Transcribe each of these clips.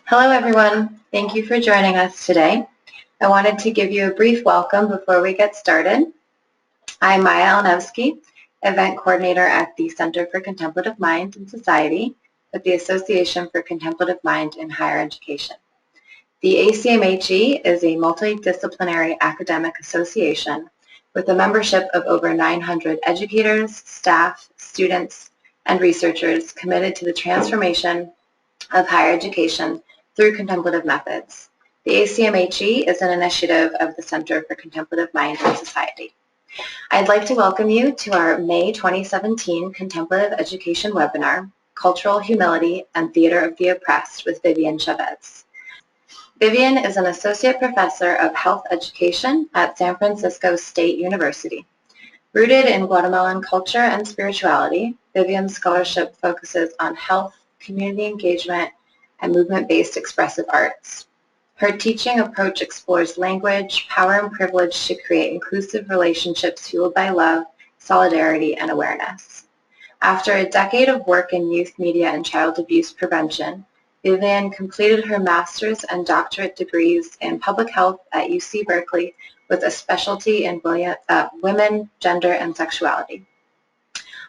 Hello everyone, thank you for joining us today. I wanted to give you a brief welcome before we get started. I'm Maya Alnowski, Event Coordinator at the Center for Contemplative Mind and Society with the Association for Contemplative Mind in Higher Education. The ACMHE is a multidisciplinary academic association with a membership of over 900 educators, staff, students, and researchers committed to the transformation of higher education through contemplative methods. The ACMHE is an initiative of the Center for Contemplative Mind and Society. I'd like to welcome you to our May 2017 Contemplative Education webinar, Cultural Humility and Theater of the Oppressed with Vivian Chávez. Vivian is an associate professor of health education at San Francisco State University. Rooted in Guatemalan culture and spirituality, Vivian's scholarship focuses on health, community engagement, and movement-based expressive arts. Her teaching approach explores language, power, and privilege to create inclusive relationships fueled by love, solidarity, and awareness. After a decade of work in youth media and child abuse prevention, Vivian completed her master's and doctorate degrees in public health at UC Berkeley with a specialty in women, gender, and sexuality.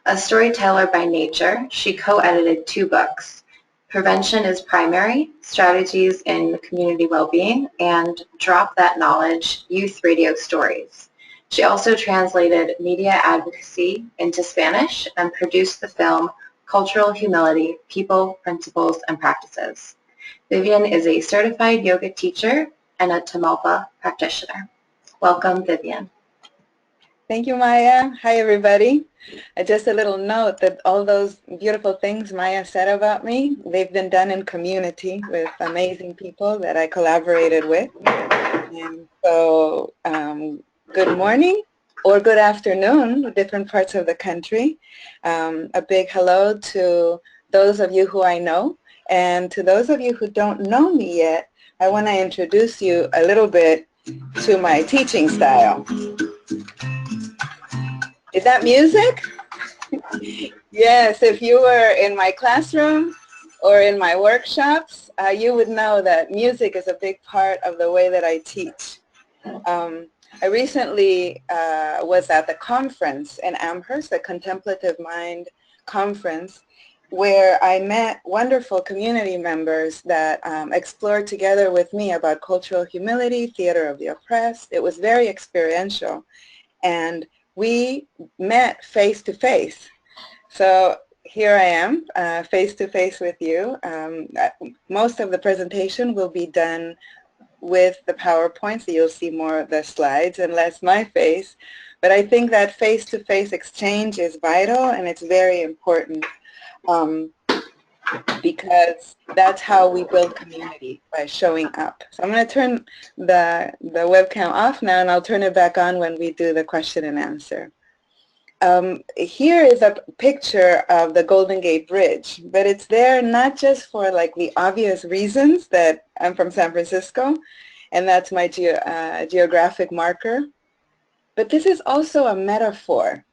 A storyteller by nature, she co-edited 2 books, Prevention is Primary, Strategies in Community Wellbeing, and Drop That Knowledge, Youth Radio Stories. She also translated media advocacy into Spanish and produced the film Cultural Humility, People, Principles, and Practices. Vivian is a certified yoga teacher and a Tamalpa practitioner. Welcome, Vivian. Thank you, Maya. Hi, everybody. Just a little note that all those beautiful things Maya said about me, they've been done in community with amazing people that I collaborated with. And so good morning or good afternoon, different parts of the country. A big hello to those of you who I know. And to those of you who don't know me yet, I want to introduce you a little bit to my teaching style. Is that music? Yes, if you were in my classroom or in my workshops, you would know that music is a big part of the way that I teach. I recently was at the conference in Amherst, the Contemplative Mind Conference, where I met wonderful community members that explored together with me about cultural humility, theater of the oppressed. It was very experiential. And we met face-to-face. So here I am, face-to-face with you. Most of the presentation will be done with the PowerPoint, so you'll see more of the slides and less my face. But I think that face-to-face exchange is vital and it's very important because that's how we build community, by showing up. So I'm going to turn the webcam off now, and I'll turn it back on when we do the question and answer. Here is a picture of the Golden Gate Bridge, but it's there not just for like the obvious reasons that I'm from San Francisco, and that's my geographic marker, but this is also a metaphor,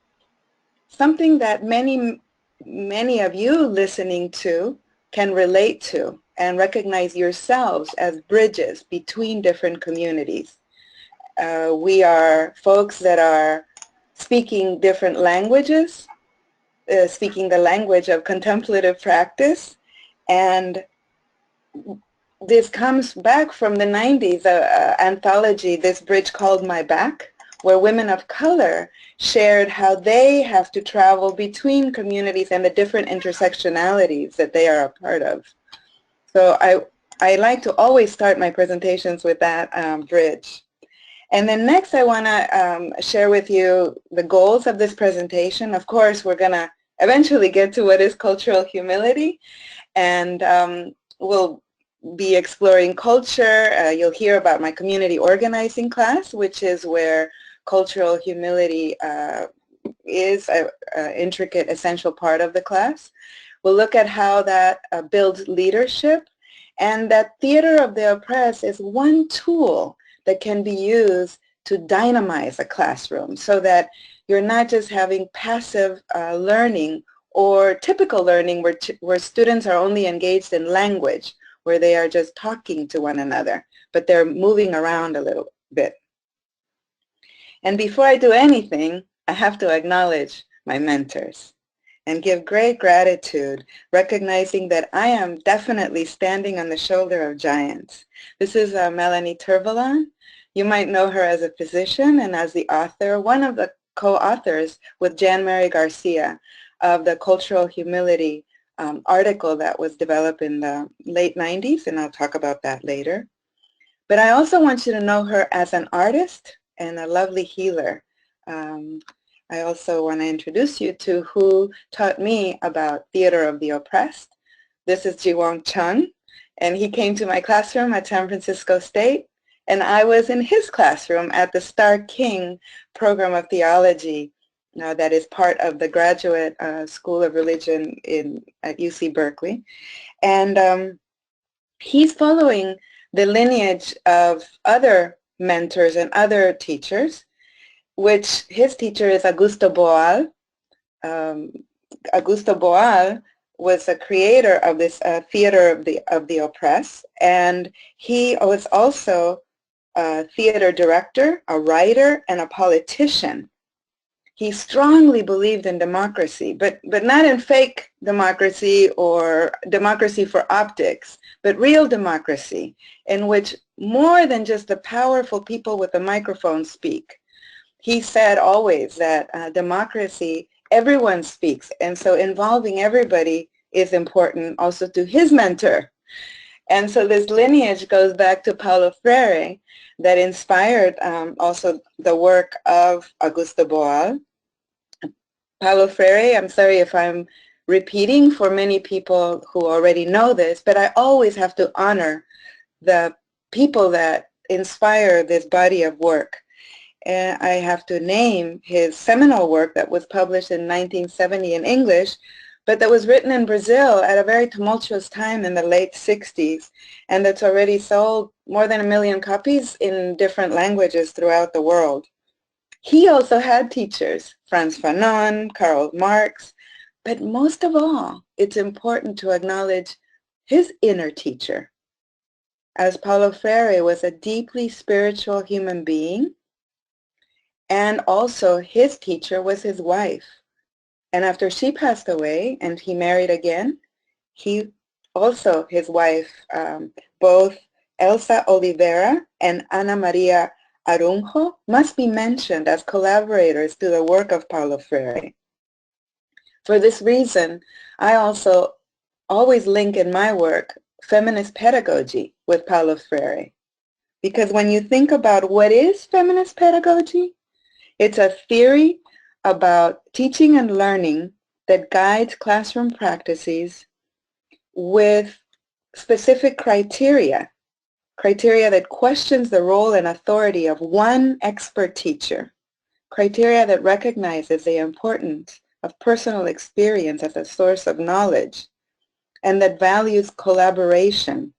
something that many of you listening to can relate to and recognize yourselves as bridges between different communities. We are folks that are speaking different languages, speaking the language of contemplative practice, and this comes back from the 90s, anthology, This Bridge Called My Back, where women of color shared how they have to travel between communities and the different intersectionalities that they are a part of. So I like to always start my presentations with that bridge. And then next I want to share with you the goals of this presentation. Of course, we're going to eventually get to what is cultural humility, and we'll be exploring culture. You'll hear about my community organizing class, which is where cultural humility is an intricate, essential part of the class. We'll look at how that builds leadership, and that theater of the oppressed is one tool that can be used to dynamize a classroom so that you're not just having passive learning or typical learning where students are only engaged in language where they are just talking to one another, but they're moving around a little bit. And before I do anything, I have to acknowledge my mentors and give great gratitude, recognizing that I am definitely standing on the shoulder of giants. This is Melanie Turvalon. You might know her as a physician and as the author, one of the co-authors with Jan Mary Garcia of the Cultural Humility article that was developed in the late 90s, and I'll talk about that later. But I also want you to know her as an artist and a lovely healer. I also want to introduce you to who taught me about theater of the oppressed. This is Jiwon Chung, and he came to my classroom at San Francisco State, and I was in his classroom at the Star King program of theology that is part of the Graduate School of Religion at UC Berkeley. And he's following the lineage of other mentors and other teachers, which his teacher is Augusto Boal. Augusto Boal was a creator of this theater of the oppressed, and he was also a theater director, a writer, and a politician. He strongly believed in democracy, but not in fake democracy or democracy for optics, but real democracy in which more than just the powerful people with the microphone speak. He said always that democracy, everyone speaks, and so involving everybody is important also to his mentor. And so this lineage goes back to Paulo Freire that inspired also the work of Augusto Boal. Paulo Freire, I'm sorry if I'm repeating for many people who already know this, but I always have to honor the people that inspire this body of work. And I have to name his seminal work that was published in 1970 in English, but that was written in Brazil at a very tumultuous time in the late 60s, and that's already sold more than 1 million copies in different languages throughout the world. He also had teachers, Franz Fanon, Karl Marx, but most of all, it's important to acknowledge his inner teacher, as Paulo Freire was a deeply spiritual human being, and also his teacher was his wife. And after she passed away and he married again, he also, his wife, both Elsa Oliveira and Ana Maria Arunjo must be mentioned as collaborators to the work of Paulo Freire. For this reason, I also always link in my work feminist pedagogy with Paulo Freire. Because when you think about what is feminist pedagogy, it's a theory about teaching and learning that guides classroom practices with specific criteria that questions the role and authority of one expert teacher, criteria that recognizes the importance of personal experience as a source of knowledge, and that values collaboration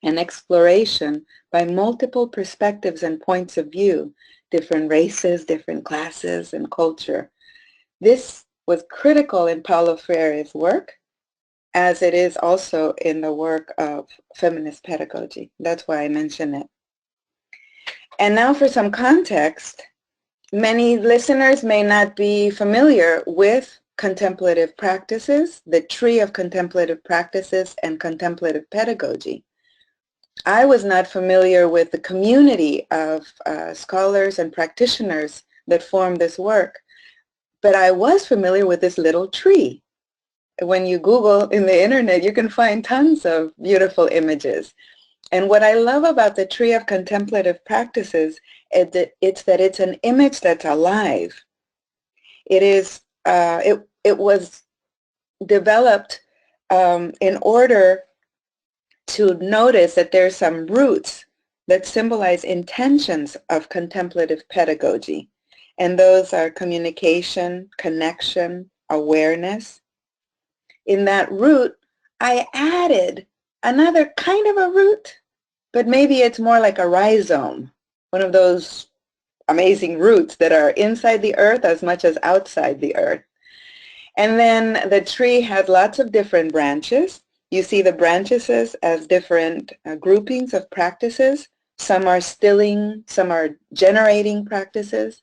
and exploration by multiple perspectives and points of view, different races, different classes, and culture. This was critical in Paulo Freire's work, as it is also in the work of feminist pedagogy. That's why I mention it. And now for some context, many listeners may not be familiar with contemplative practices, the tree of contemplative practices, and contemplative pedagogy. I was not familiar with the community of scholars and practitioners that form this work, but I was familiar with this little tree. When you Google in the internet, you can find tons of beautiful images. And what I love about the tree of contemplative practices is that it's an image that's alive. It was developed in order to notice that there's some roots that symbolize intentions of contemplative pedagogy. And those are communication, connection, awareness. In that root, I added another kind of a root, but maybe it's more like a rhizome, one of those amazing roots that are inside the earth as much as outside the earth. And then the tree has lots of different branches. You see the branches as different groupings of practices. Some are stilling, some are generating practices.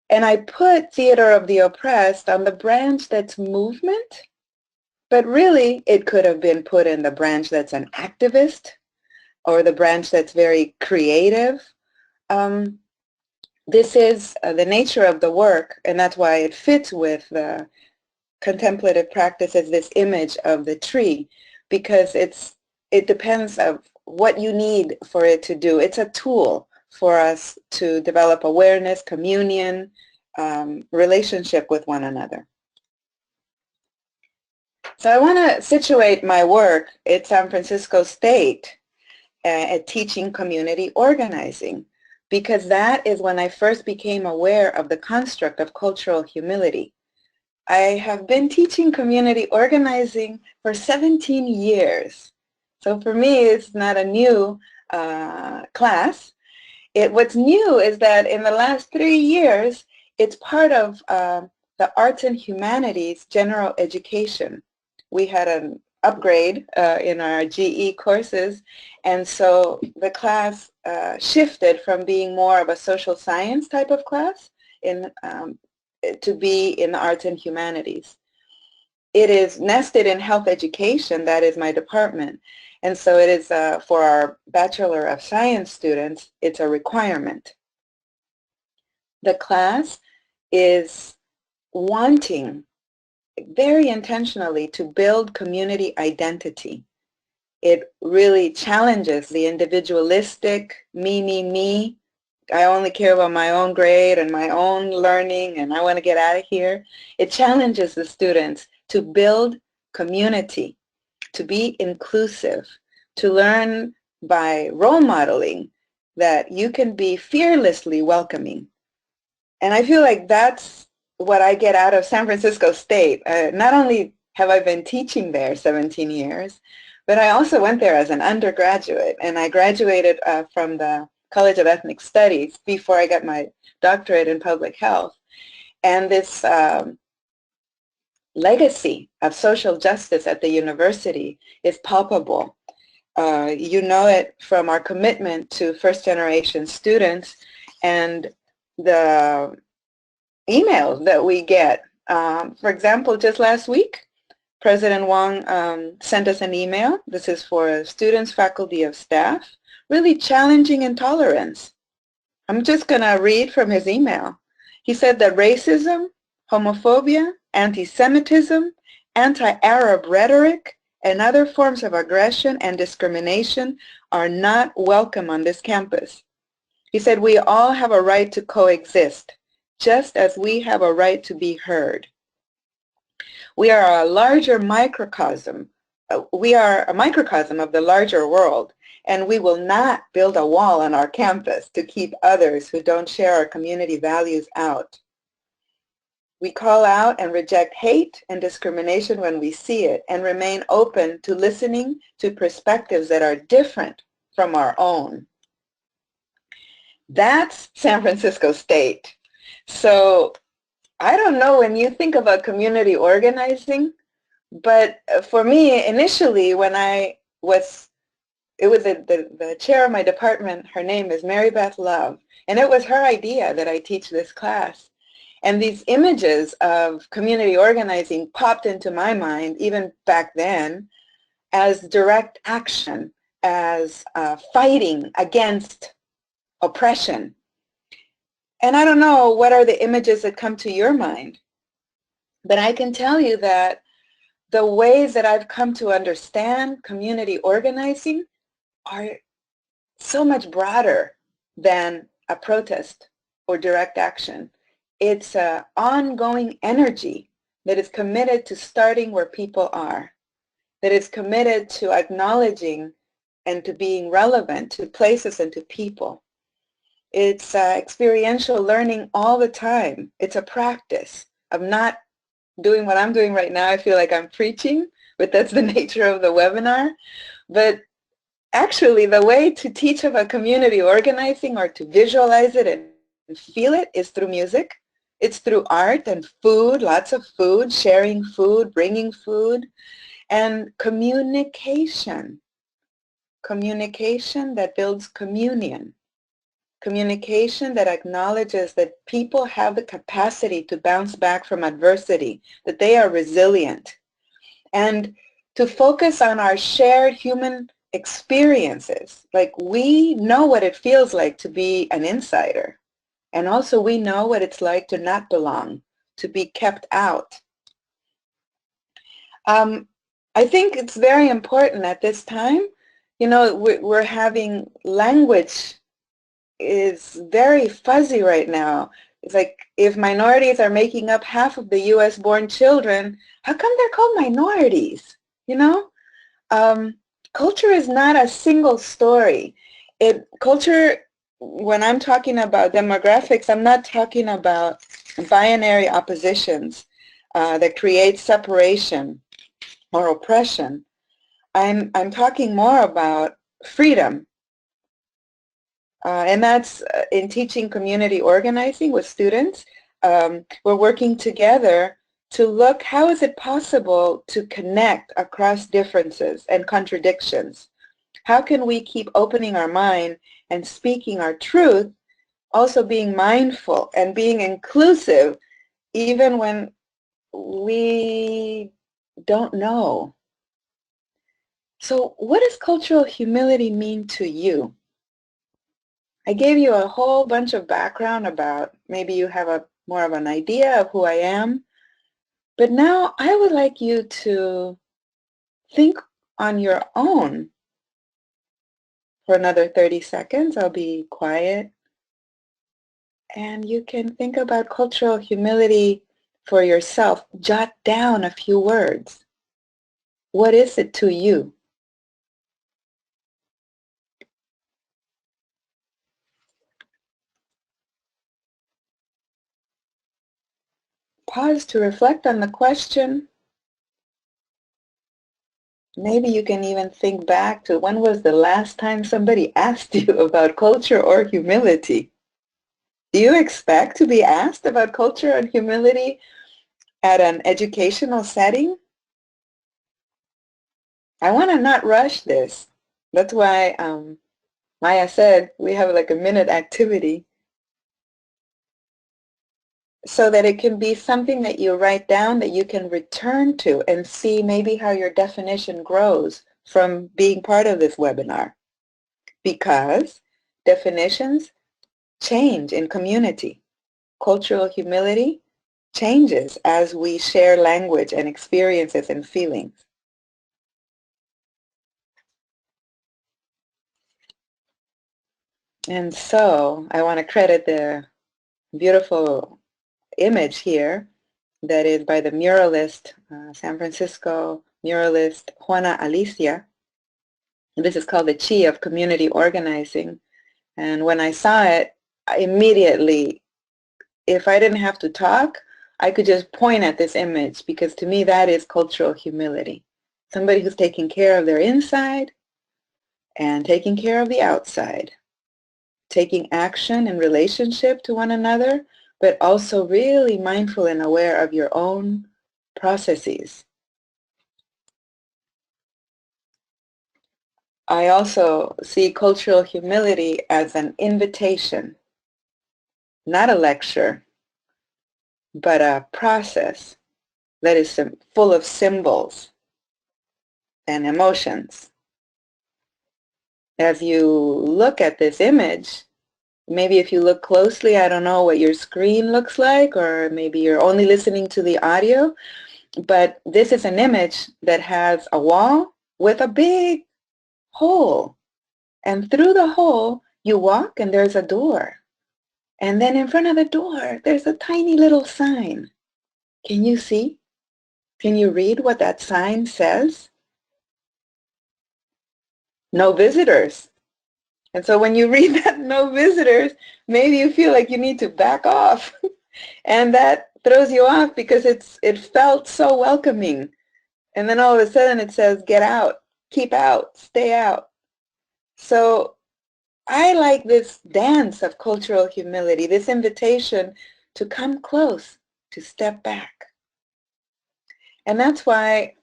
And I put theater of the oppressed on the branch that's movement, but really it could have been put in the branch that's an activist or the branch that's very creative. This is the nature of the work, and that's why it fits with the contemplative practice as this image of the tree, because it depends on what you need for it to do. It's a tool for us to develop awareness, communion, relationship with one another. So I want to situate my work at San Francisco State at teaching community organizing, because that is when I first became aware of the construct of cultural humility. I have been teaching community organizing for 17 years. So for me, it's not a new class. What's new is that in the last 3 years, it's part of the arts and humanities general education. We had an upgrade in our GE courses, and so the class shifted from being more of a social science type of class to be in the arts and humanities. It is nested in health education, that is my department, and so it is for our Bachelor of Science students, it's a requirement. The class is wanting very intentionally to build community identity. It really challenges the individualistic me. I only care about my own grade and my own learning and I want to get out of here. It challenges the students to build community, to be inclusive, to learn by role modeling that you can be fearlessly welcoming. And I feel like that's what I get out of San Francisco State. Not only have I been teaching there 17 years, but I also went there as an undergraduate, and I graduated from the College of Ethnic Studies before I got my doctorate in public health. And this legacy of social justice at the university is palpable. You know it from our commitment to first-generation students and the emails that we get. For example, just last week, President Wong sent us an email. This is for students, faculty, of staff, really challenging intolerance. I'm just going to read from his email. He said that racism, homophobia, anti-Semitism, anti-Arab rhetoric, and other forms of aggression and discrimination are not welcome on this campus. He said we all have a right to coexist, just as we have a right to be heard. We are a larger microcosm. We are a microcosm of the larger world, and we will not build a wall on our campus to keep others who don't share our community values out. We call out and reject hate and discrimination when we see it and remain open to listening to perspectives that are different from our own. That's San Francisco State. So I don't know when you think about community organizing, but for me, initially when it was the chair of my department, her name is Mary Beth Love, and it was her idea that I teach this class. And these images of community organizing popped into my mind even back then as direct action, as fighting against oppression. And I don't know what are the images that come to your mind, but I can tell you that the ways that I've come to understand community organizing are so much broader than a protest or direct action. It's an ongoing energy that is committed to starting where people are, that is committed to acknowledging and to being relevant to places and to people. It's experiential learning all the time. It's a practice of not doing what I'm doing right now. I feel like I'm preaching, but that's the nature of the webinar. But actually, the way to teach about community organizing or to visualize it and feel it is through music. It's through art and food, lots of food, sharing food, bringing food. And communication. Communication that builds communion. Communication that acknowledges that people have the capacity to bounce back from adversity, that they are resilient, and to focus on our shared human experiences. Like, we know what it feels like to be an insider, and also we know what it's like to not belong, to be kept out. I think it's very important at this time. You know, we're having language is very fuzzy right now. It's like, if minorities are making up half of the U.S. born children, how come they're called minorities? You know, culture is not a single story. Culture, when I'm talking about demographics, I'm not talking about binary oppositions that create separation or oppression. I'm talking more about freedom. And that's in teaching community organizing with students. We're working together to look, how is it possible to connect across differences and contradictions? How can we keep opening our mind and speaking our truth, also being mindful and being inclusive, even when we don't know? So what does cultural humility mean to you? I gave you a whole bunch of background about, maybe you have more of an idea of who I am, but now I would like you to think on your own for another 30 seconds. I'll be quiet, and you can think about cultural humility for yourself. Jot down a few words. What is it to you? Pause to reflect on the question. Maybe you can even think back to, when was the last time somebody asked you about culture or humility? Do you expect to be asked about culture and humility at an educational setting? I want to not rush this. That's why Maya said we have like a minute activity, so that it can be something that you write down that you can return to and see maybe how your definition grows from being part of this webinar. Because definitions change in community. Cultural humility changes as we share language and experiences and feelings. And so I want to credit the beautiful image here that is by the muralist, San Francisco muralist Juana Alicia. This is called the Chi of Community Organizing. And when I saw it, I immediately, if I didn't have to talk, I could just point at this image, because to me that is cultural humility. Somebody who's taking care of their inside and taking care of the outside. Taking action in relationship to one another, but also really mindful and aware of your own processes. I also see cultural humility as an invitation, not a lecture, but a process that is full of symbols and emotions. As you look at this image, maybe if you look closely, I don't know what your screen looks like, or maybe you're only listening to the audio, but this is an image that has a wall with a big hole. And through the hole, you walk and there's a door. And then in front of the door, there's a tiny little sign. Can you see? Can you read what that sign says? No visitors. And so when you read that no visitors, maybe you feel like you need to back off. And that throws you off because it felt so welcoming. And then all of a sudden it says, get out, keep out, stay out. So I like this dance of cultural humility, this invitation to come close, to step back. And that's why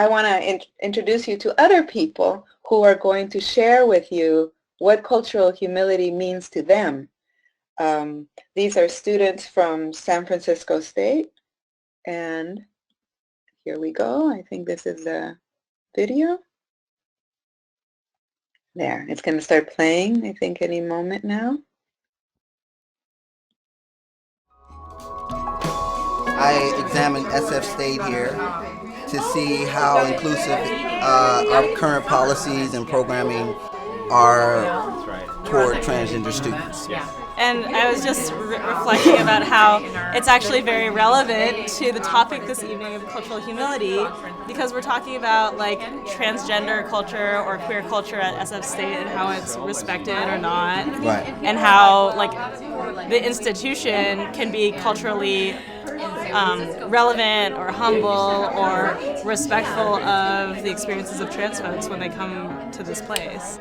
I want to introduce you to other people who are going to share with you what cultural humility means to them. These are students from San Francisco State, and here we go. I think this is the video. There, it's going to start playing, I think, any moment now. I examined SF State here to see how inclusive our current policies and programming are toward transgender students. And I was just reflecting about how it's actually very relevant to the topic this evening of cultural humility, because we're talking about like transgender culture or queer culture at SF State and how it's respected or not, Right. and how like the institution can be culturally relevant or humble or respectful of the experiences of trans folks when they come to this place.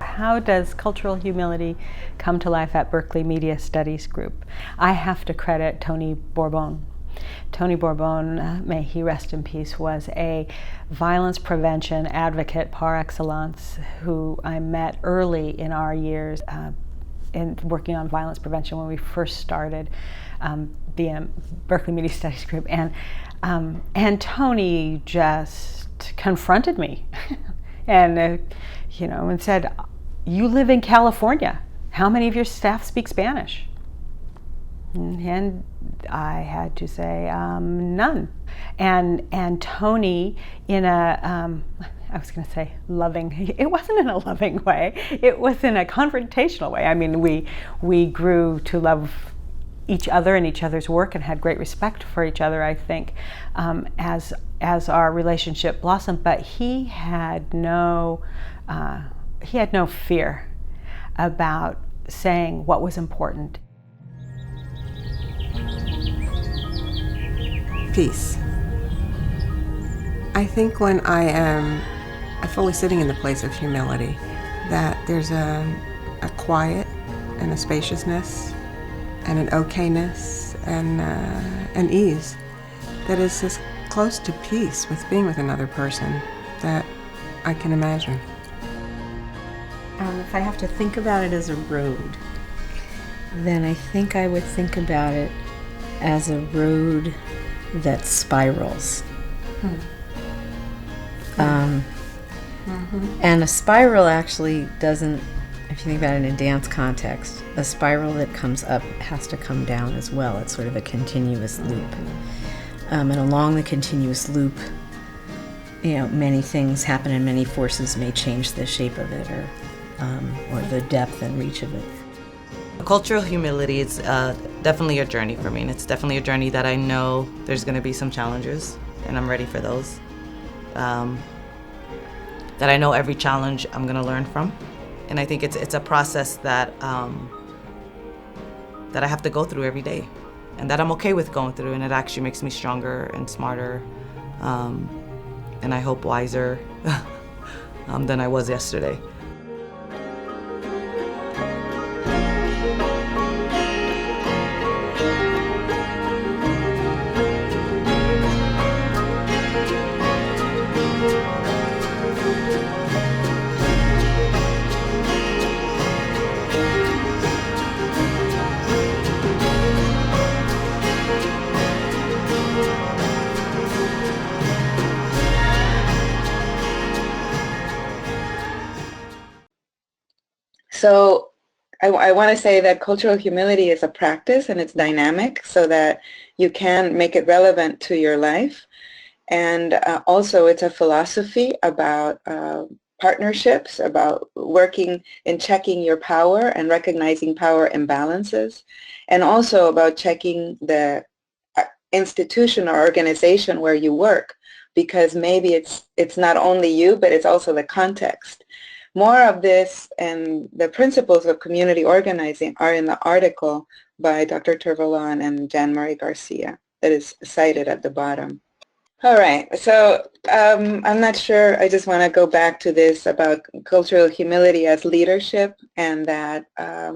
How does cultural humility come to life at Berkeley Media Studies Group? I have to credit Tony Bourbon. Tony Bourbon, may he rest in peace, was a violence prevention advocate par excellence who I met early in our years in working on violence prevention when we first started the Berkeley Media Studies Group. And Tony just confronted me and and said, "You live in California. How many of your staff speak Spanish?" And I had to say, none. And Tony, in a, I was going to say loving, it wasn't in a loving way. It was in a confrontational way. I mean, we grew to love each other and each other's work and had great respect for each other, I think, as our relationship blossomed. But he had no fear about saying what was important. Peace. I think when I am fully sitting in the place of humility, that there's a quiet and a spaciousness and an okayness and an ease that is as close to peace with being with another person that I can imagine. If I have to think about it as a road, then I think I would think about it as a road that spirals. And a spiral actually doesn't, if you think about it in a dance context, a spiral that comes up has to come down as well. It's sort of a continuous loop. And along the continuous loop, many things happen and many forces may change the shape of it or the depth and reach of it. Cultural humility is definitely a journey for me, and it's definitely a journey that I know there's going to be some challenges, and I'm ready for those. That I know every challenge I'm going to learn from, and I think it's a process that that I have to go through every day, and that I'm okay with going through, and it actually makes me stronger and smarter, and I hope wiser than I was yesterday. So I want to say that cultural humility is a practice and it's dynamic so that you can make it relevant to your life. And also it's a philosophy about partnerships, about working and checking your power and recognizing power imbalances, and also about checking the institution or organization where you work, because maybe it's not only you, but it's also the context. More of this and the principles of community organizing are in the article by Dr. Tervalon and Jean-Marie Garcia that is cited at the bottom. All right, so I'm not sure, I just want to go back to this about cultural humility as leadership, and that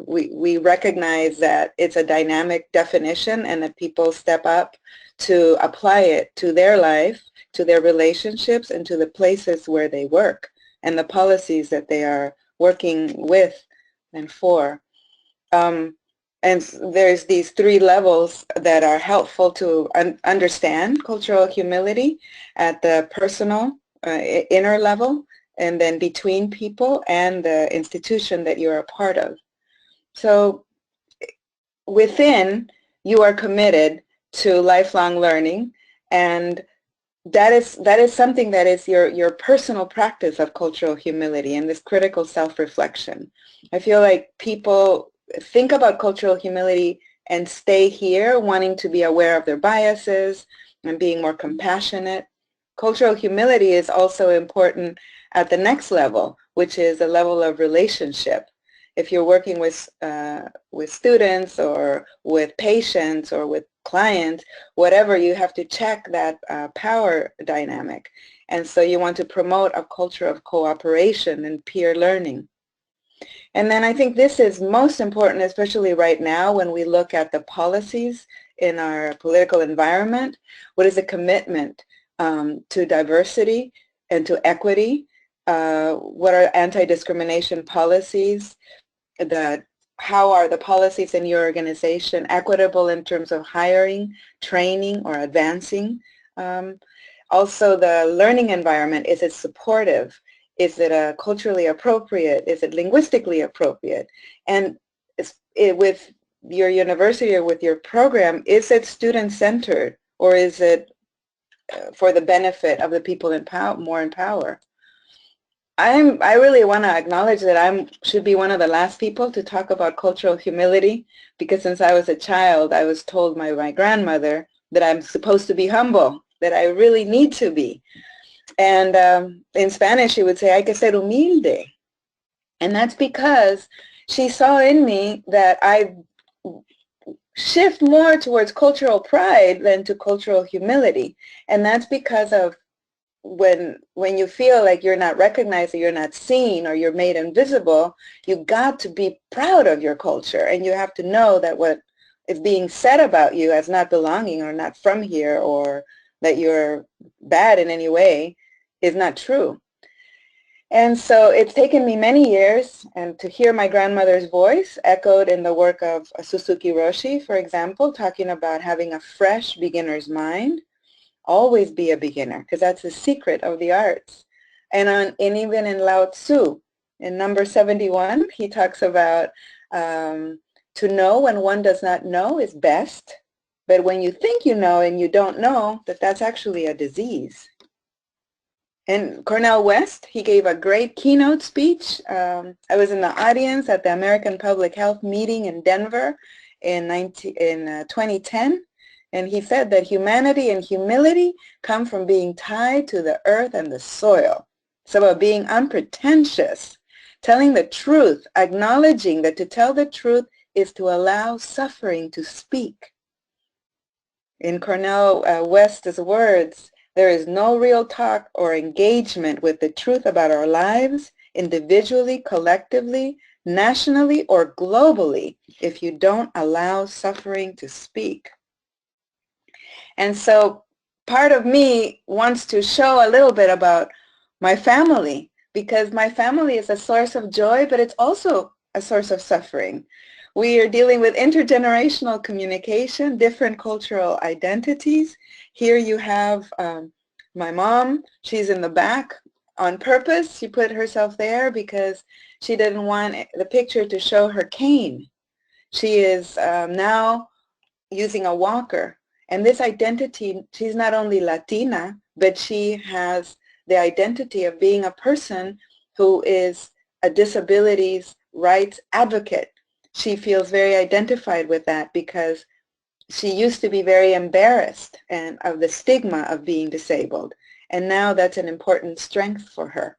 we recognize that it's a dynamic definition and that people step up to apply it to their life, to their relationships and to the places where they work and the policies that they are working with and for. And there's these 3 levels that are helpful to understand cultural humility: at the personal, inner level, and then between people and the institution that you're a part of. So within, you are committed to lifelong learning, and that is something that is your personal practice of cultural humility and this critical self-reflection. I feel like people think about cultural humility and stay here wanting to be aware of their biases and being more compassionate. Cultural humility is also important at the next level, which is a level of relationship. If you're working with students or with patients or with clients, whatever, you have to check that power dynamic. And so you want to promote a culture of cooperation and peer learning. And then I think this is most important, especially right now when we look at the policies in our political environment. What is a commitment to diversity and to equity? What are anti-discrimination policies? How are the policies in your organization equitable in terms of hiring, training, or advancing? Also, the learning environment, is it supportive? Is it culturally appropriate? Is it linguistically appropriate? And with your university or with your program, is it student-centered, or is it for the benefit of the people more in power? I really want to acknowledge that I should be one of the last people to talk about cultural humility, because since I was a child, I was told by my grandmother that I'm supposed to be humble, that I really need to be. And in Spanish, she would say, hay que ser humilde. And that's because she saw in me that I shift more towards cultural pride than to cultural humility. And that's because of when you feel like you're not recognized or you're not seen or you're made invisible, you got to be proud of your culture, and you have to know that what is being said about you as not belonging or not from here or that you're bad in any way is not true. And so it's taken me many years, and to hear my grandmother's voice echoed in the work of Suzuki Roshi, for example, talking about having a fresh beginner's mind. Always be a beginner, because that's the secret of the arts. And even in Lao Tzu, in number 71, he talks about to know when one does not know is best, but when you think you know and you don't know, that's actually a disease. And Cornel West, he gave a great keynote speech. I was in the audience at the American Public Health meeting in Denver in 2010. And he said that humanity and humility come from being tied to the earth and the soil. It's about being unpretentious, telling the truth, acknowledging that to tell the truth is to allow suffering to speak. In Cornel West's words, there is no real talk or engagement with the truth about our lives, individually, collectively, nationally, or globally, if you don't allow suffering to speak. And so part of me wants to show a little bit about my family, because my family is a source of joy, but it's also a source of suffering. We are dealing with intergenerational communication, different cultural identities. Here you have my mom. She's in the back on purpose. She put herself there because she didn't want the picture to show her cane. She is now using a walker. And this identity, she's not only Latina, but she has the identity of being a person who is a disabilities rights advocate. She feels very identified with that because she used to be very embarrassed and of the stigma of being disabled. And now that's an important strength for her.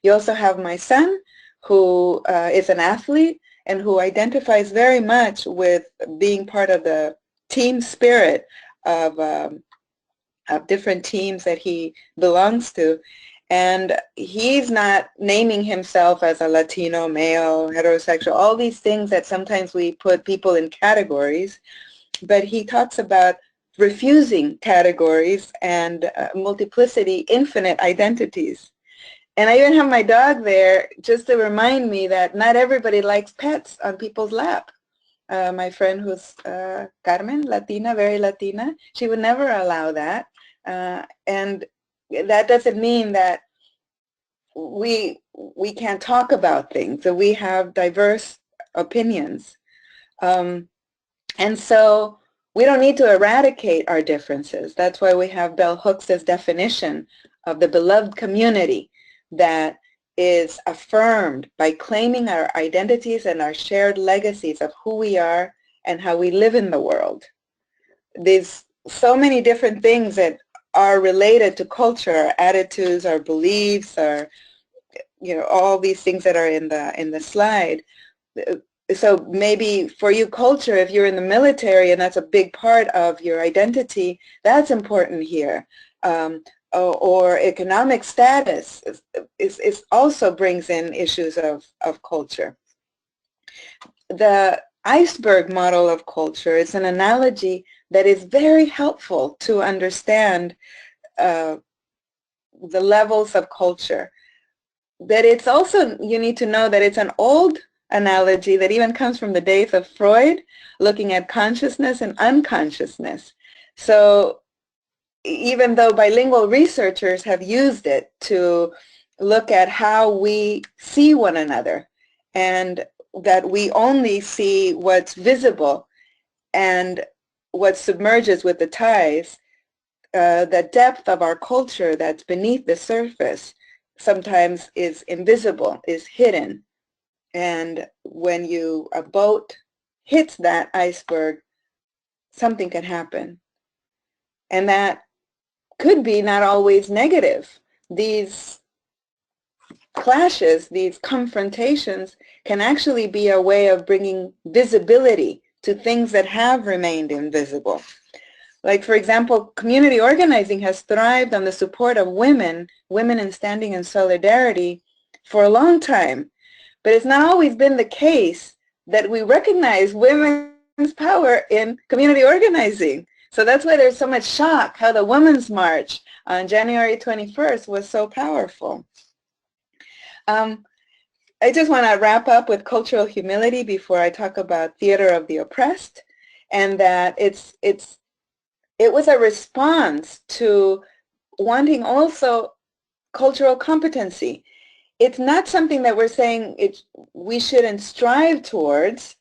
You also have my son, who is an athlete and who identifies very much with being part of the team spirit of different teams that he belongs to. And he's not naming himself as a Latino, male, heterosexual, all these things that sometimes we put people in categories. But he talks about refusing categories and multiplicity, infinite identities. And I even have my dog there just to remind me that not everybody likes pets on people's lap. My friend who's Carmen, Latina, very Latina, she would never allow that. And that doesn't mean that we can't talk about things, that we have diverse opinions. And so we don't need to eradicate our differences. That's why we have Bell Hooks' definition of the beloved community that is affirmed by claiming our identities and our shared legacies of who we are and how we live in the world. There's so many different things that are related to culture, our attitudes, our beliefs, our, all these things that are in the slide. So maybe for you, culture, if you're in the military and that's a big part of your identity, that's important here. Or economic status is also brings in issues of culture. The iceberg model of culture is an analogy that is very helpful to understand the levels of culture. That it's also, you need to know that it's an old analogy that even comes from the days of Freud, looking at consciousness and unconsciousness. So even though bilingual researchers have used it to look at how we see one another, and that we only see what's visible and what submerges with the tides, the depth of our culture that's beneath the surface sometimes is invisible, is hidden. And when a boat hits that iceberg, something can happen. And that could be not always negative. These clashes, these confrontations can actually be a way of bringing visibility to things that have remained invisible. Like, for example, community organizing has thrived on the support of women in standing in solidarity for a long time. But it's not always been the case that we recognize women's power in community organizing. So that's why there's so much shock how the Women's March on January 21st was so powerful. I just want to wrap up with cultural humility before I talk about theater of the oppressed, and that it was a response to wanting also cultural competency. It's not something that we're saying we shouldn't strive towards,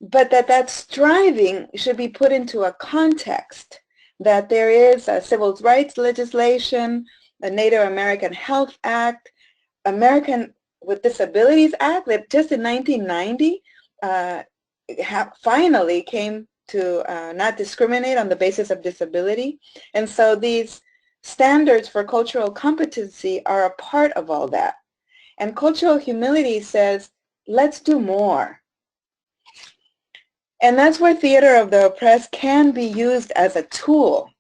but that striving should be put into a context, that there is a civil rights legislation, the Native American Health Act, American with Disabilities Act that just in 1990 finally came to not discriminate on the basis of disability. And so these standards for cultural competency are a part of all that. And cultural humility says, let's do more. And that's where theater of the oppressed can be used as a tool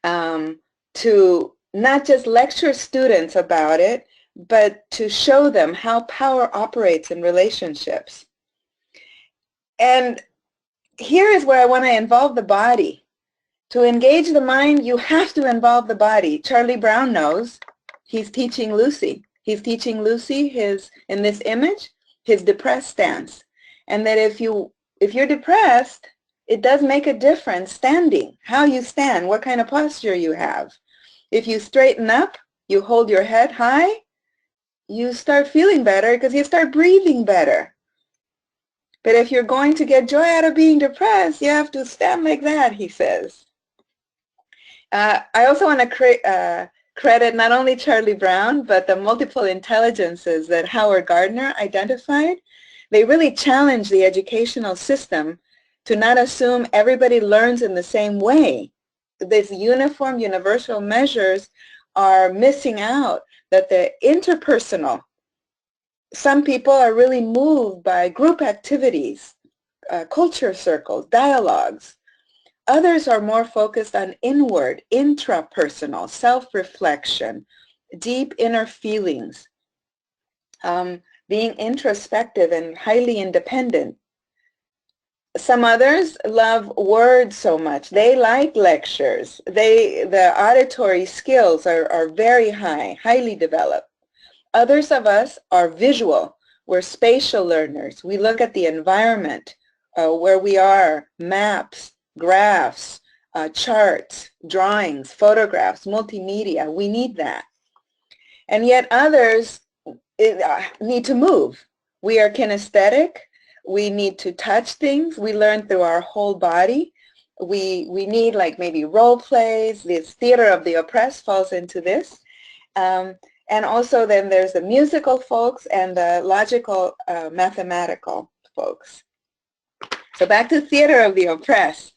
to not just lecture students about it, but to show them how power operates in relationships. And here is where I want to involve the body. To engage the mind, you have to involve the body. Charlie Brown knows. He's teaching Lucy. He's teaching Lucy in this image, his depressed stance. And that if you're depressed, it does make a difference standing, how you stand, what kind of posture you have. If you straighten up, you hold your head high, you start feeling better because you start breathing better. But if you're going to get joy out of being depressed, you have to stand like that, he says. I also want to credit not only Charlie Brown, but the multiple intelligences that Howard Gardner identified. They really challenge the educational system to not assume everybody learns in the same way. These uniform, universal measures are missing out, that the interpersonal, some people are really moved by group activities, culture circles, dialogues. Others are more focused on inward, intrapersonal, self-reflection, deep inner feelings, being introspective and highly independent. Some others love words so much. They like lectures. The auditory skills are very high, highly developed. Others of us are visual. We're spatial learners. We look at the environment, where we are, maps, graphs, charts, drawings, photographs, multimedia. We need that. And yet others need to move. We are kinesthetic. We need to touch things. We learn through our whole body. We need like maybe role plays. This theater of the oppressed falls into this. And also then there's the musical folks and the logical mathematical folks. So back to theater of the oppressed.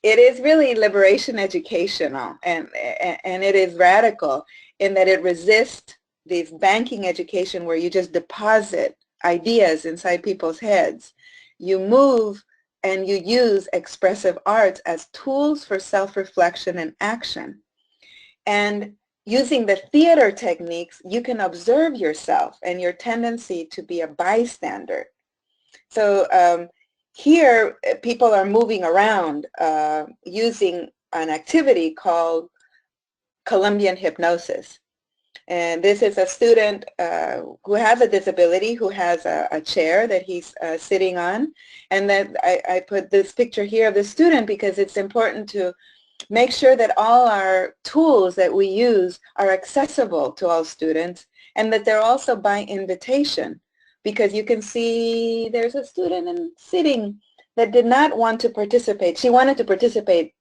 It is really liberation educational, and it is radical in that it resists this banking education where you just deposit ideas inside people's heads. You move and you use expressive arts as tools for self-reflection and action. And using the theater techniques, you can observe yourself and your tendency to be a bystander. So here, people are moving around using an activity called Colombian hypnosis. And this is a student who has a disability, who has a chair that he's sitting on. And then I put this picture here of the student because it's important to make sure that all our tools that we use are accessible to all students, and that they're also by invitation. Because you can see there's a student sitting that did not want to participate. She wanted to participate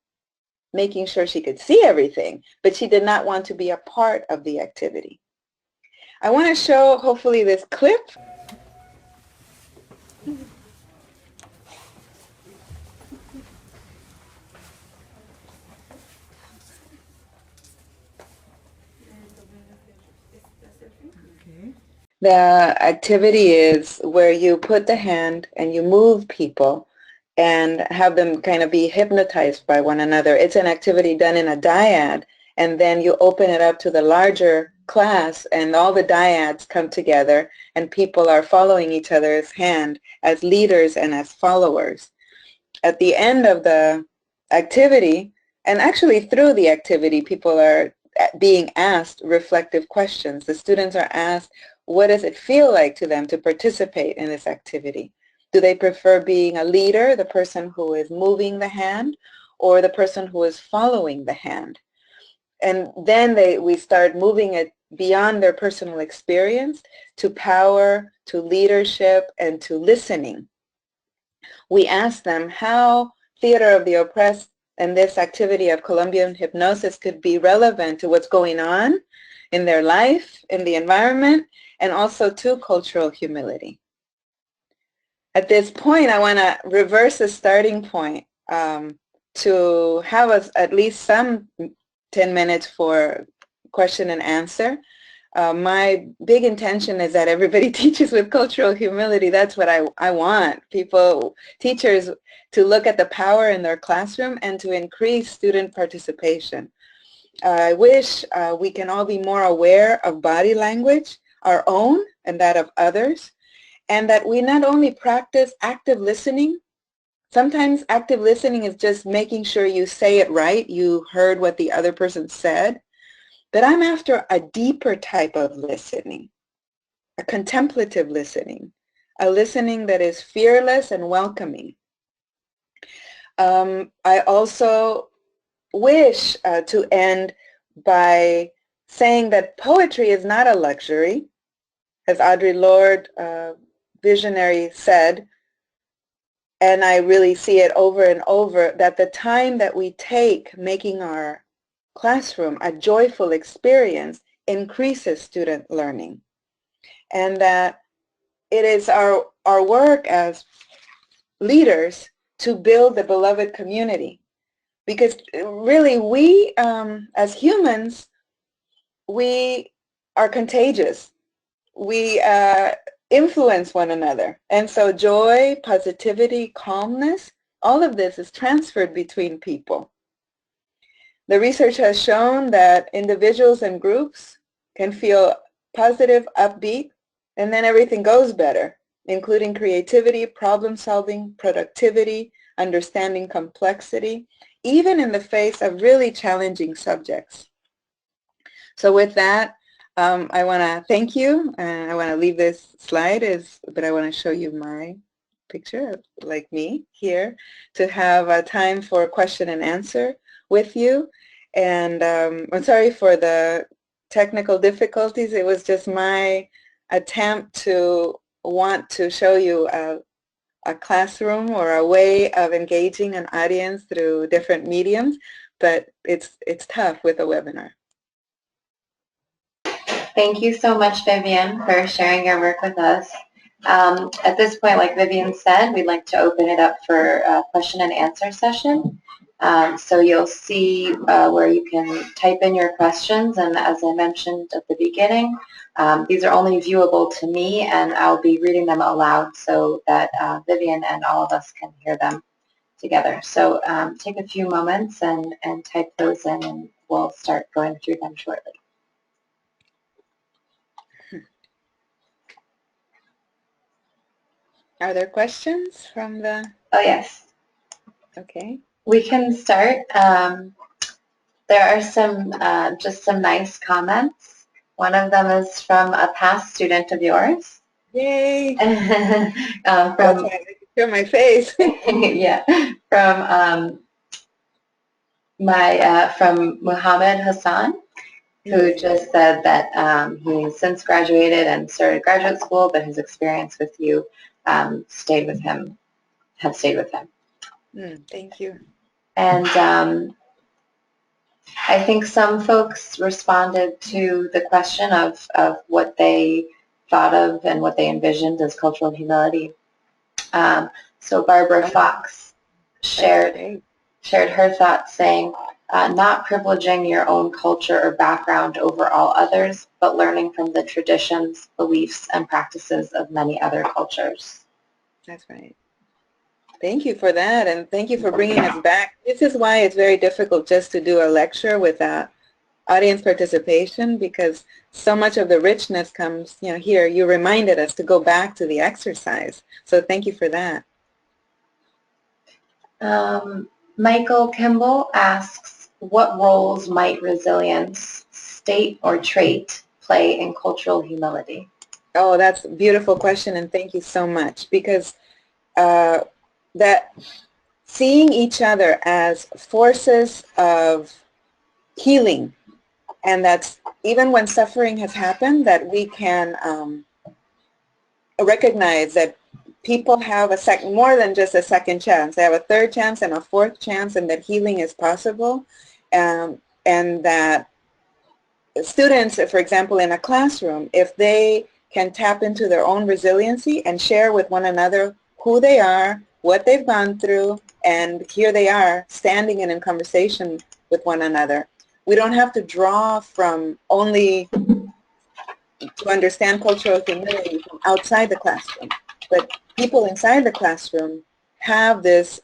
making sure she could see everything, but she did not want to be a part of the activity. I want to show, hopefully, this clip. The activity is where you put the hand and you move people and have them kind of be hypnotized by one another. It's an activity done in a dyad, and then you open it up to the larger class, and all the dyads come together, and people are following each other's hand as leaders and as followers. At the end of the activity, and actually through the activity, people are being asked reflective questions. The students are asked, what does it feel like to them to participate in this activity? Do they prefer being a leader, the person who is moving the hand, or the person who is following the hand? And then we start moving it beyond their personal experience to power, to leadership, and to listening. We ask them how theater of the oppressed and this activity of Colombian hypnosis could be relevant to what's going on in their life, in the environment, and also to cultural humility. At this point, I want to reverse the starting point to have us at least some 10 minutes for question and answer. My big intention is that everybody teaches with cultural humility. That's what I want. Teachers to look at the power in their classroom and to increase student participation. I wish we can all be more aware of body language, our own and that of others, and that we not only practice active listening. Sometimes active listening is just making sure you say it right, you heard what the other person said, but I'm after a deeper type of listening, a contemplative listening, a listening that is fearless and welcoming. I also wish to end by saying that poetry is not a luxury. As Audre Lorde, visionary, said, and I really see it over and over, that the time that we take making our classroom a joyful experience increases student learning. And that it is our work as leaders to build the beloved community. Because really we, as humans, we are contagious. We influence one another. And so joy, positivity, calmness, all of this is transferred between people. The research has shown that individuals and groups can feel positive, upbeat, and then everything goes better, including creativity, problem solving, productivity, understanding complexity, even in the face of really challenging subjects. So with that, I want to thank you, and I want to leave this slide, but I want to show you my picture, like me here, to have a time for question and answer with you. And I'm sorry for the technical difficulties. It was just my attempt to want to show you a classroom or a way of engaging an audience through different mediums, but it's tough with a webinar. Thank you so much, Vivian, for sharing your work with us. At this point, like Vivian said, we'd like to open it up for a question and answer session. So you'll see where you can type in your questions, and as I mentioned at the beginning, these are only viewable to me, and I'll be reading them aloud so that Vivian and all of us can hear them together. So take a few moments and type those in, and we'll start going through them shortly. Are there questions from the? Oh, yes. Okay. We can start. There are some, just some nice comments. One of them is from a past student of yours. Yay! From I can show my face. yeah, from from Muhammad Hassan, who just said that he since graduated and started graduate school, but his experience with you have stayed with him. Thank you. And I think some folks responded to the question of what they thought of and what they envisioned as cultural humility. So Barbara Fox shared her thoughts saying, not privileging your own culture or background over all others, but learning from the traditions, beliefs, and practices of many other cultures. That's right. Thank you for that, and thank you for bringing us back. This is why it's very difficult just to do a lecture without audience participation, because so much of the richness comes, here. You reminded us to go back to the exercise, so thank you for that. Michael Kimball asks, what roles might resilience, state or trait, play in cultural humility? Oh, that's a beautiful question, and thank you so much, because that seeing each other as forces of healing, and that's even when suffering has happened, that we can recognize that people have more than just a second chance. They have a third chance and a fourth chance, and that healing is possible, and that students, for example, in a classroom, if they can tap into their own resiliency and share with one another who they are, what they've gone through, and here they are standing and in conversation with one another. We don't have to draw from only to understand cultural humility from outside the classroom, but people inside the classroom have this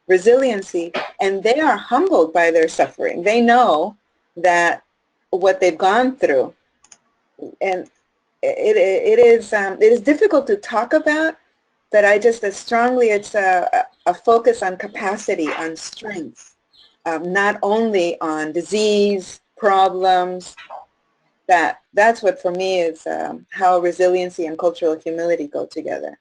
resiliency, and they are humbled by their suffering. They know that what they've gone through, and it is difficult to talk about, but I just strongly, it's a focus on capacity, on strength, not only on disease, problems. That's what for me is how resiliency and cultural humility go together.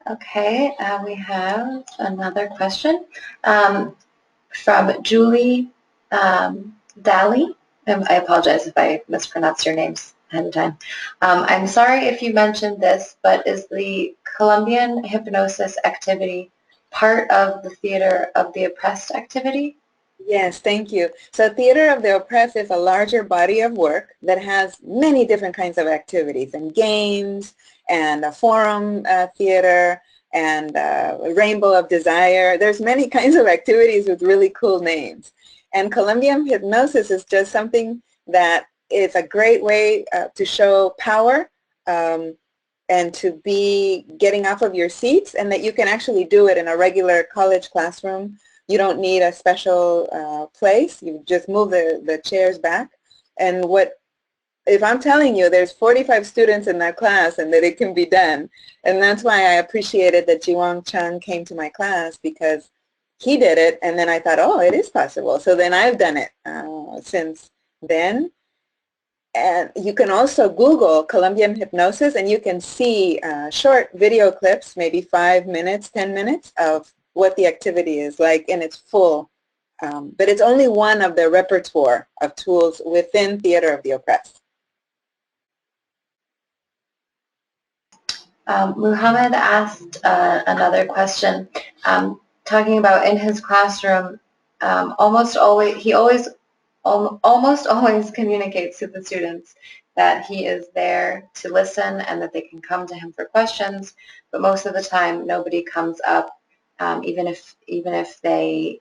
Okay, we have another question from Julie Daly. I apologize if I mispronounced your names ahead of time. I'm sorry if you mentioned this, but is the Colombian hypnosis activity part of the Theater of the Oppressed activity? Yes, thank you. So Theater of the Oppressed is a larger body of work that has many different kinds of activities and games and a forum theater and a Rainbow of Desire. There's many kinds of activities with really cool names. And Colombian hypnosis is just something that is a great way to show power and to be getting off of your seats, and that you can actually do it in a regular college classroom. You don't need a special place. You just move the chairs back. And what if I'm telling you there's 45 students in that class and that it can be done, and that's why I appreciated that Jiwang Chang came to my class, because he did it, and then I thought, oh, it is possible. So then I've done it since then. And you can also Google Colombian hypnosis, and you can see short video clips, maybe 5 minutes, 10 minutes, of what the activity is like in its full. But it's only one of the repertoire of tools within Theater of the Oppressed. Muhammad asked another question, talking about in his classroom, almost always communicates to the students that he is there to listen and that they can come to him for questions, but most of the time nobody comes up, even if they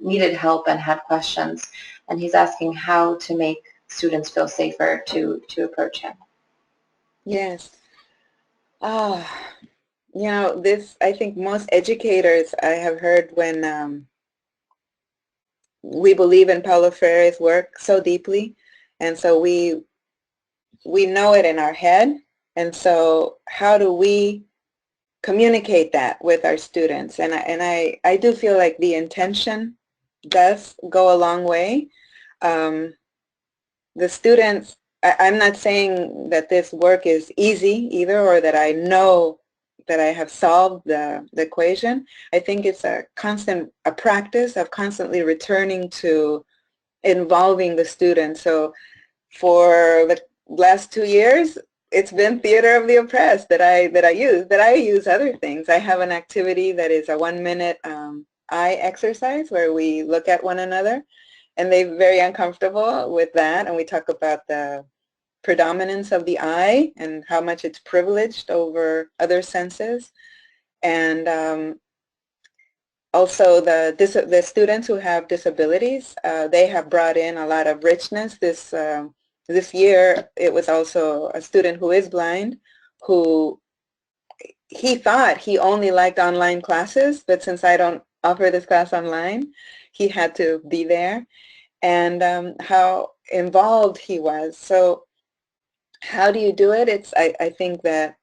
needed help and had questions, and he's asking how to make students feel safer to approach him. Yes. You know, this, I think most educators I have heard, when we believe in Paulo Freire's work so deeply, and so we know it in our head, and so how do we communicate that with our students? And I do feel like the intention does go a long way. The students, I'm not saying that this work is easy either, or that I know that I have solved the equation. I think it's a practice of constantly returning to involving the students. So for the last 2 years, it's been Theater of the Oppressed that I use other things. I have an activity that is a 1-minute eye exercise where we look at one another, and they're very uncomfortable with that, and we talk about the predominance of the eye and how much it's privileged over other senses. And also the students who have disabilities, they have brought in a lot of richness. This year, it was also a student who is blind, who he thought he only liked online classes, but since I don't offer this class online, he had to be there, and how involved he was. So how do you do it? I think that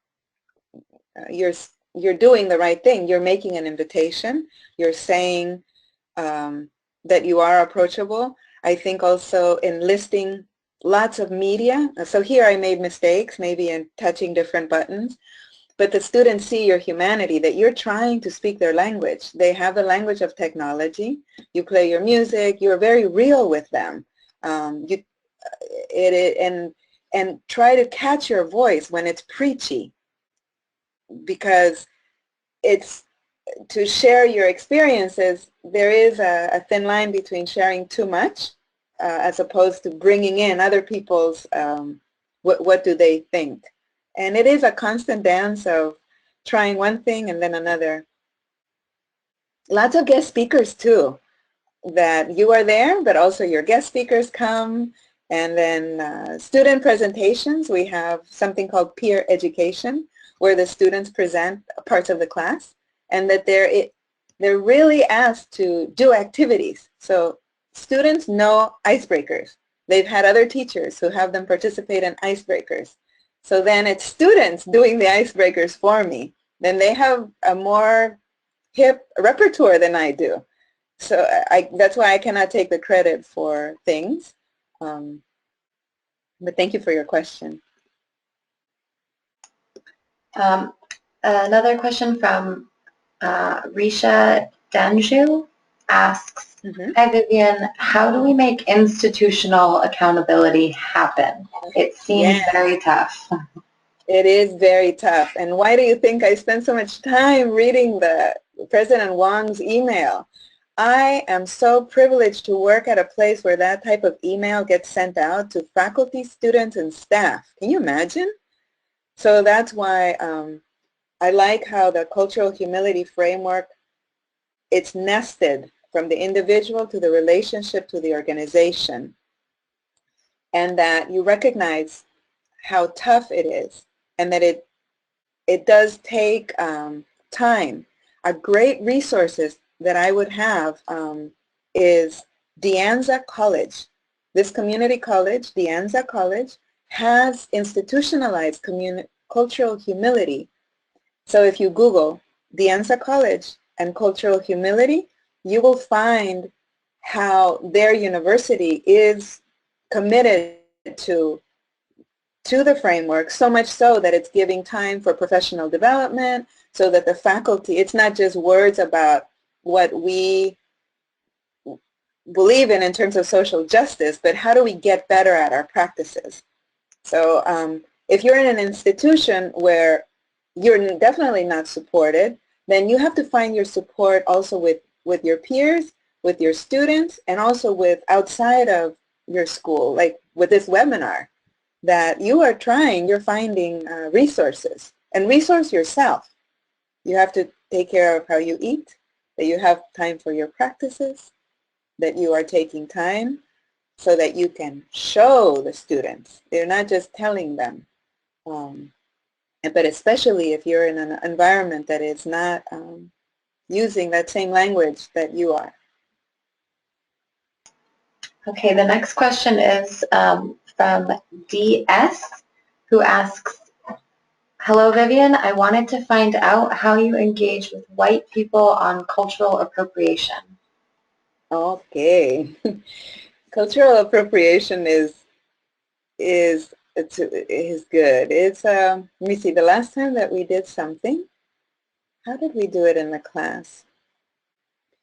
you're doing the right thing. You're making an invitation. You're saying that you are approachable. I think also enlisting lots of media. So here I made mistakes, maybe in touching different buttons, but the students see your humanity, that you're trying to speak their language. They have the language of technology. You play your music. You're very real with them. And try to catch your voice when it's preachy, because it's to share your experiences. There is a thin line between sharing too much as opposed to bringing in other people's what do they think. And it is a constant dance of trying one thing and then another. Lots of guest speakers too, that you are there, but also your guest speakers come. And then student presentations. We have something called peer education, where the students present parts of the class, and that they're really asked to do activities. So students know icebreakers. They've had other teachers who have them participate in icebreakers. So then it's students doing the icebreakers for me. Then they have a more hip repertoire than I do. So that's why I cannot take the credit for things. But thank you for your question. Another question from Risha Danju asks, Hi Vivian, how do we make institutional accountability happen? It seems very tough. It is very tough. And why do you think I spend so much time reading the President Wong's email? I am so privileged to work at a place where that type of email gets sent out to faculty, students, and staff. Can you imagine? So that's why I like how the cultural humility framework, it's nested from the individual to the relationship to the organization, and that you recognize how tough it is, and that it does take time. A great resources that I would have is De Anza College. This community college, the ANZA College, has institutionalized cultural humility. So if you Google the ANZA College and cultural humility, you will find how their university is committed to the framework, so much so that it's giving time for professional development, so that the faculty, it's not just words about what we believe in terms of social justice, but how do we get better at our practices. So if you're in an institution where you're definitely not supported, then you have to find your support also with your peers, with your students, and also with outside of your school, like with this webinar, that you are trying, you're finding resources, and resource yourself. You have to take care of how you eat, that you have time for your practices, that you are taking time so that you can show the students. They're not just telling them. But especially if you're in an environment that is not using that same language that you are. Okay, the next question is from DS, who asks, hello Vivian, I wanted to find out how you engage with white people on cultural appropriation. Okay. Cultural appropriation is good. It's let me see, the last time that we did something, how did we do it in the class?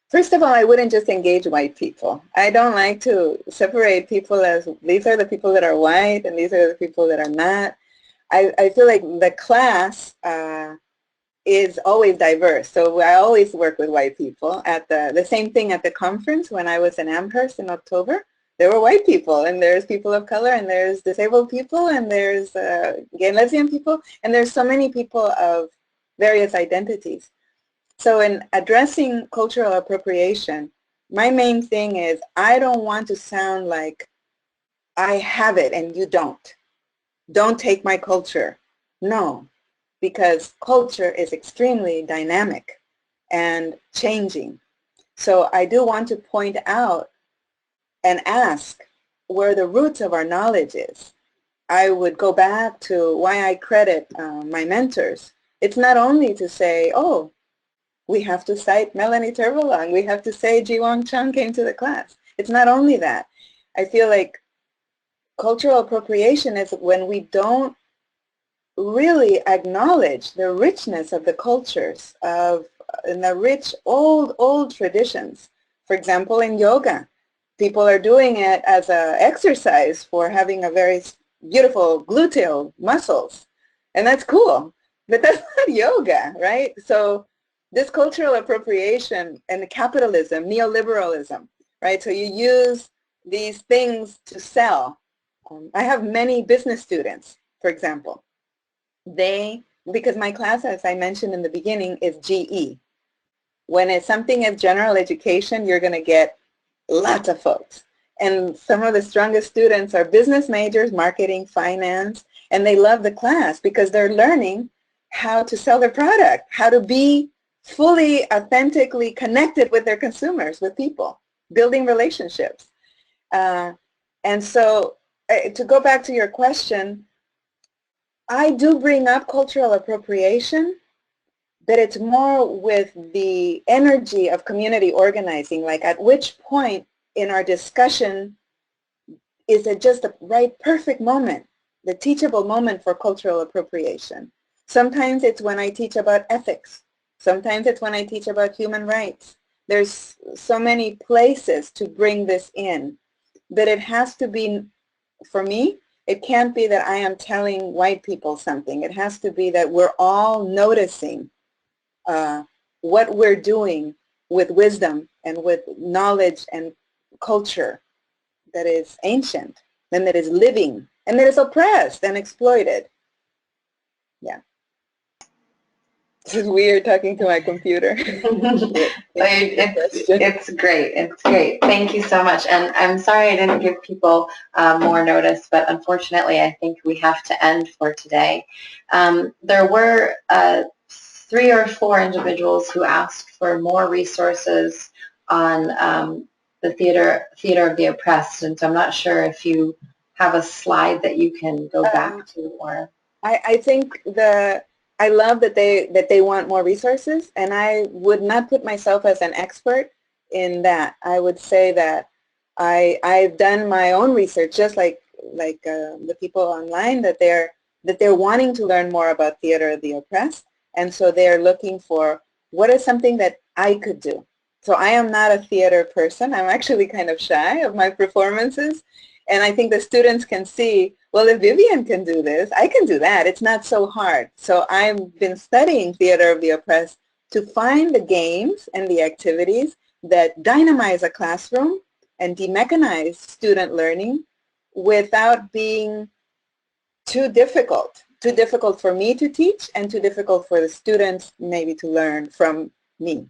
First of all, I wouldn't just engage white people. I don't like to separate people as these are the people that are white and these are the people that are not. I feel like the class is always diverse. So I always work with white people. At the same thing at the conference when I was in Amherst in October, there were white people, and there's people of color, and there's disabled people, and there's gay and lesbian people, and there's so many people of various identities. So in addressing cultural appropriation, my main thing is I don't want to sound like I have it and you don't. Don't take my culture. No, because culture is extremely dynamic and changing. So I do want to point out and ask where the roots of our knowledge is. I would go back to why I credit my mentors. It's not only to say, oh, we have to cite Melanie Tervalong. We have to say Ji Wong Chung came to the class. It's not only that. I feel like cultural appropriation is when we don't really acknowledge the richness of the cultures and the rich old traditions. For example, in yoga, people are doing it as an exercise for having a very beautiful gluteal muscles, and that's cool. But that's not yoga, right? So this cultural appropriation and capitalism, neoliberalism, right? So you use these things to sell. I have many business students, for example. Because my class, as I mentioned in the beginning, is GE. When it's something as general education, you're going to get lots of folks. And some of the strongest students are business majors, marketing, finance, and they love the class because they're learning how to sell their product, how to be fully, authentically connected with their consumers, with people, building relationships. And so to go back to your question, I do bring up cultural appropriation, but it's more with the energy of community organizing, like at which point in our discussion is it just the right perfect moment, the teachable moment for cultural appropriation. Sometimes it's when I teach about ethics. Sometimes it's when I teach about human rights. There's so many places to bring this in, but it has to be, for me, it can't be that I am telling white people something. It has to be that we're all noticing what we're doing with wisdom and with knowledge and culture that is ancient and that is living and that is oppressed and exploited. Yeah. This is weird talking to my computer. It's great. It's great. Thank you so much. And I'm sorry I didn't give people more notice, but unfortunately I think we have to end for today. There were 3 or 4 individuals who asked for more resources on the theater of the oppressed, and so I'm not sure if you have a slide that you can go back to, or I think I love that they want more resources, and I would not put myself as an expert in that. I would say that I've done my own research, just like the people online, that they're wanting to learn more about theater of the oppressed, and so they're looking for what is something that I could do. So I am not a theater person. I'm actually kind of shy of my performances. And I think the students can see, well, if Vivian can do this, I can do that. It's not so hard. So I've been studying theater of the oppressed to find the games and the activities that dynamize a classroom and demechanize student learning without being too difficult for me to teach and too difficult for the students maybe to learn from me.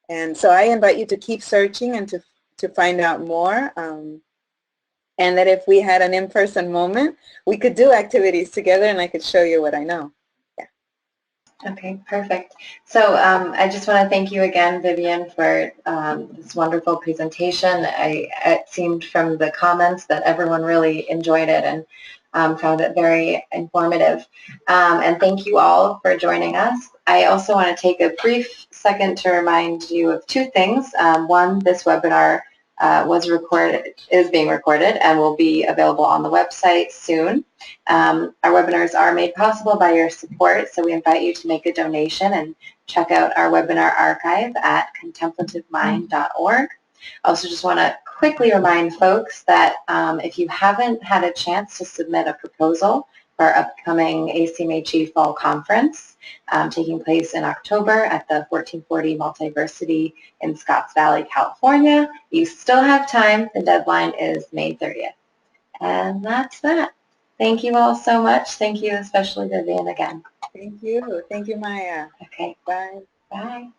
And so I invite you to keep searching and to find out more. And that if we had an in-person moment, we could do activities together and I could show you what I know. Yeah. Okay, perfect. So I just want to thank you again, Vivian, for this wonderful presentation. It seemed from the comments that everyone really enjoyed it and found it very informative. And thank you all for joining us. I also want to take a brief second to remind you of two things. One, this webinar is being recorded and will be available on the website soon. Our webinars are made possible by your support, so we invite you to make a donation and check out our webinar archive at contemplativemind.org. I also just want to quickly remind folks that if you haven't had a chance to submit a proposal for our upcoming ACMHE Fall Conference taking place in October at the 1440 Multiversity in Scotts Valley, California, you still have time. The deadline is May 30th. And that's that. Thank you all so much. Thank you, especially Vivian, again. Thank you. Thank you, Maya. Okay. Bye. Bye.